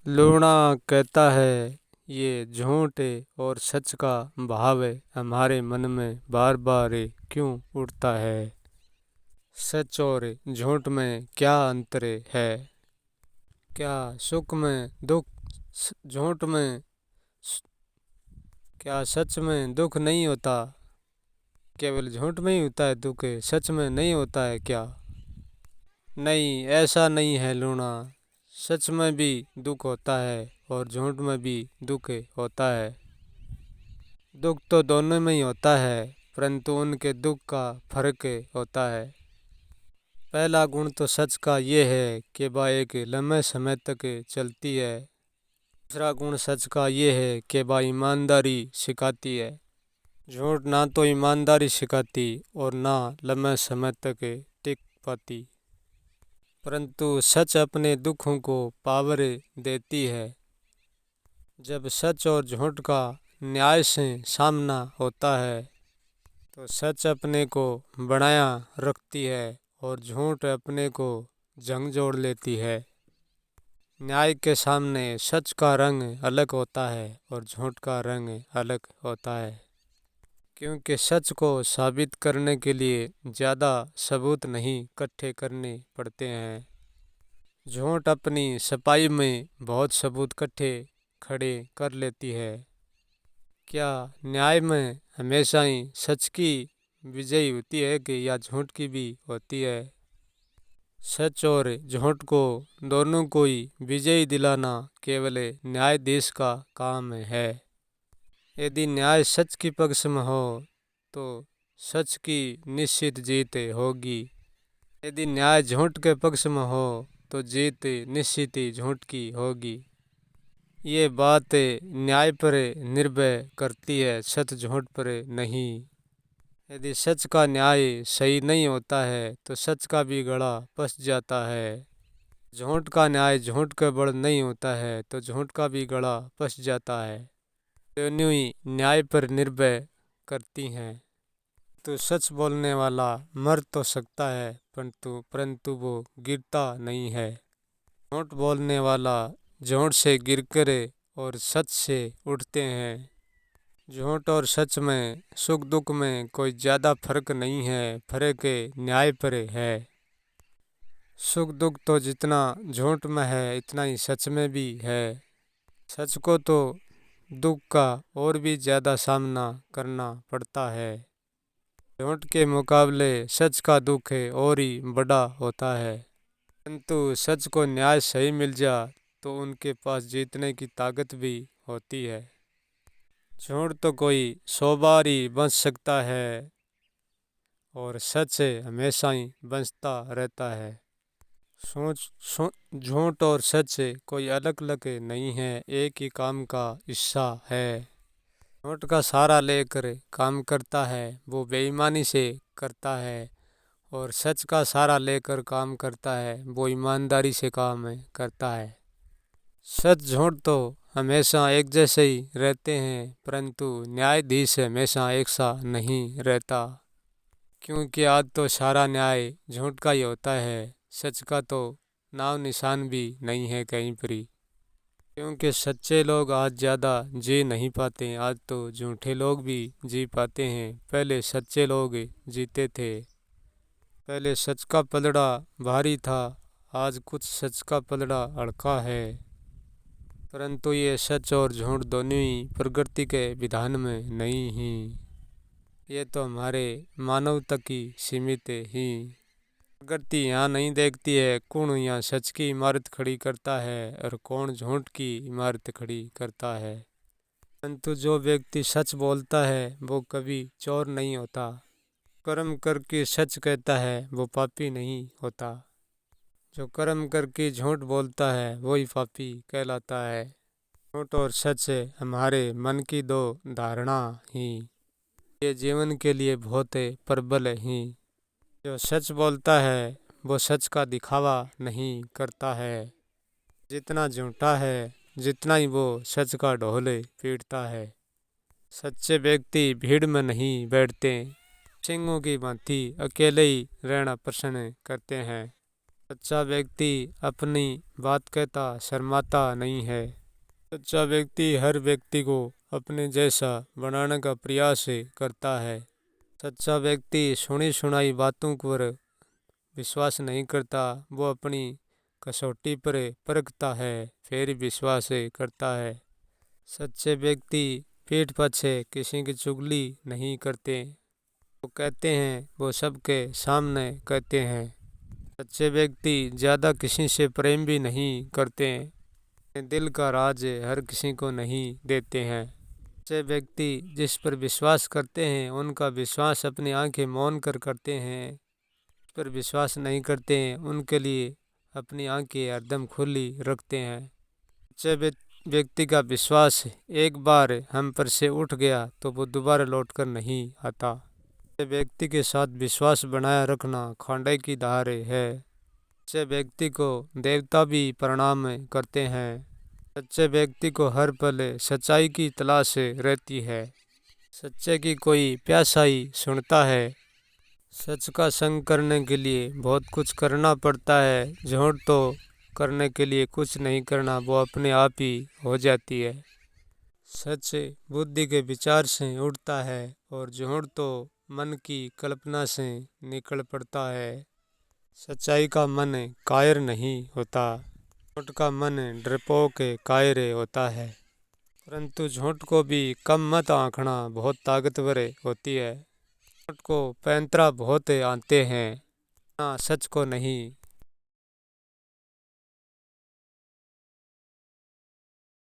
लूणा कहता है ये झूठ और सच का भाव हमारे मन में बार बार क्यों उठता है। सच और झूठ में क्या अंतर है? क्या सुख में दुख झूठ में क्या सच में दुख नहीं होता? केवल झूठ में ही होता है दुख, सच में नहीं होता है क्या? नहीं, ऐसा नहीं है लूणा। सच में भी दुख होता है और झूठ में भी दुख होता है। दुख तो दोनों में ही होता है, परंतु उनके दुख का फर्क होता है। पहला गुण तो सच का ये है कि वह एक लंबे समय तक चलती है। दूसरा गुण सच का ये है कि वह ईमानदारी सिखाती है। झूठ ना तो ईमानदारी सिखाती और ना लंबे समय तक टिक पाती, परंतु सच अपने दुखों को पावर देती है। जब सच और झूठ का न्याय से सामना होता है तो सच अपने को बनाया रखती है और झूठ अपने को झंझोड़ लेती है। न्याय के सामने सच का रंग अलग होता है और झूठ का रंग अलग होता है, क्योंकि सच को साबित करने के लिए ज़्यादा सबूत नहीं इकट्ठे करने पड़ते हैं। झूठ अपनी सफाई में बहुत सबूत इकट्ठे खड़े कर लेती है। क्या न्याय में हमेशा ही सच की विजय होती है कि या झूठ की भी होती है? सच और झूठ को दोनों को ही विजयी दिलाना केवल न्यायाधीश का काम है। यदि न्याय सच के पक्ष में हो तो सच की निश्चित जीत होगी। यदि न्याय झूठ के पक्ष में हो तो जीत निश्चित ही झूठ की होगी। ये बात न्याय पर निर्भर करती है, सच झूठ पर नहीं। यदि सच का न्याय सही नहीं होता है तो सच का भी गला फंस जाता है। झूठ का न्याय झूठ के बल नहीं होता है तो झूठ का भी गला फंस जाता है। दोनों ही न्याय पर निर्भर करती हैं। तो सच बोलने वाला मर तो सकता है परंतु वो गिरता नहीं है। झूठ बोलने वाला झूठ से गिरकर और सच से उठते हैं। झूठ और सच में सुख दुख में कोई ज़्यादा फर्क नहीं है, फर्क न्याय पर है। सुख दुख तो जितना झूठ में है इतना ही सच में भी है। सच को तो दुख का और भी ज़्यादा सामना करना पड़ता है। झूठ के मुकाबले सच का दुख और ही बड़ा होता है, परंतु सच को न्याय सही मिल जा तो उनके पास जीतने की ताकत भी होती है। झूठ तो कोई 100 बार ही बच सकता है और सच हमेशा ही बचता रहता है। झूठ और सच कोई अलग अलग नहीं है, एक ही काम का हिस्सा है। झूठ का सहारा लेकर काम करता है वो बेईमानी से करता है, और सच का सहारा लेकर काम करता है वो ईमानदारी से काम करता है। सच झूठ तो हमेशा एक जैसे ही रहते हैं, परंतु न्यायाधीश हमेशा एक सा नहीं रहता, क्योंकि आज तो सारा न्याय झूठ का ही होता है। सच का तो नाम निशान भी नहीं है कहीं पर ही, क्योंकि सच्चे लोग आज ज़्यादा जी नहीं पाते, आज तो झूठे लोग भी जी पाते हैं। पहले सच्चे लोग जीते थे। पहले सच का पलड़ा भारी था, आज कुछ सच का पलड़ा हल्का है, परंतु ये सच और झूठ दोनों ही प्रकृति के विधान में नहीं ही। ये तो हमारे मानव तक ही सीमित ही। प्रकृति यहाँ नहीं देखती है कौन यहाँ सच की इमारत खड़ी करता है और कौन झूठ की इमारत खड़ी करता है। परंतु जो व्यक्ति सच बोलता है वो कभी चोर नहीं होता। कर्म करके सच कहता है वो पापी नहीं होता। जो कर्म करके झूठ बोलता है वही पापी कहलाता है। झूठ और सच हमारे मन की दो धारणा ही, ये जीवन के लिए बहुत प्रबल ही। जो सच बोलता है वो सच का दिखावा नहीं करता है। जितना झूठा है जितना ही वो सच का ढोल पीटता है। सच्चे व्यक्ति भीड़ में नहीं बैठते, सिंहों की भांति अकेले ही रहना पसंद करते हैं। सच्चा व्यक्ति अपनी बात कहता शर्माता नहीं है। सच्चा व्यक्ति हर व्यक्ति को अपने जैसा बनाने का प्रयास करता है। सच्चा व्यक्ति सुनी सुनाई बातों पर विश्वास नहीं करता, वो अपनी कसौटी पर परखता है फिर विश्वास करता है। सच्चे व्यक्ति पीठ पीछे किसी की चुगली नहीं करते, वो कहते हैं वो सबके सामने कहते हैं। सच्चे व्यक्ति ज़्यादा किसी से प्रेम भी नहीं करते, दिल का राज हर किसी को नहीं देते हैं। सच्चे व्यक्ति जिस पर विश्वास करते हैं उनका विश्वास अपनी आंखें मौन कर करते हैं, जिस पर विश्वास नहीं करते हैं उनके लिए अपनी आंखें हरदम खुली रखते हैं। सच्चे व्यक्ति का विश्वास एक बार हम पर से उठ गया तो वो दोबारा लौट कर नहीं आता। सच्चे व्यक्ति के साथ विश्वास बनाए रखना खांडे की धार है। सच्चे व्यक्ति को देवता भी प्रणाम करते हैं। सच्चे व्यक्ति को हर पल सच्चाई की तलाश रहती है। सच्चे की कोई प्यासाई सुनता है। सच का संग करने के लिए बहुत कुछ करना पड़ता है, झूठ तो करने के लिए कुछ नहीं करना, वो अपने आप ही हो जाती है। सच बुद्धि के विचार से उठता है और झूठ तो मन की कल्पना से निकल पड़ता है। सच्चाई का मन कायर नहीं होता, झूठ का मन डरपोक कायर होता है। परंतु झूठ को भी कम मत आंकना, बहुत ताकतवर होती है। झूठ को पैंतरा बहुत आते हैं, ना सच को नहीं।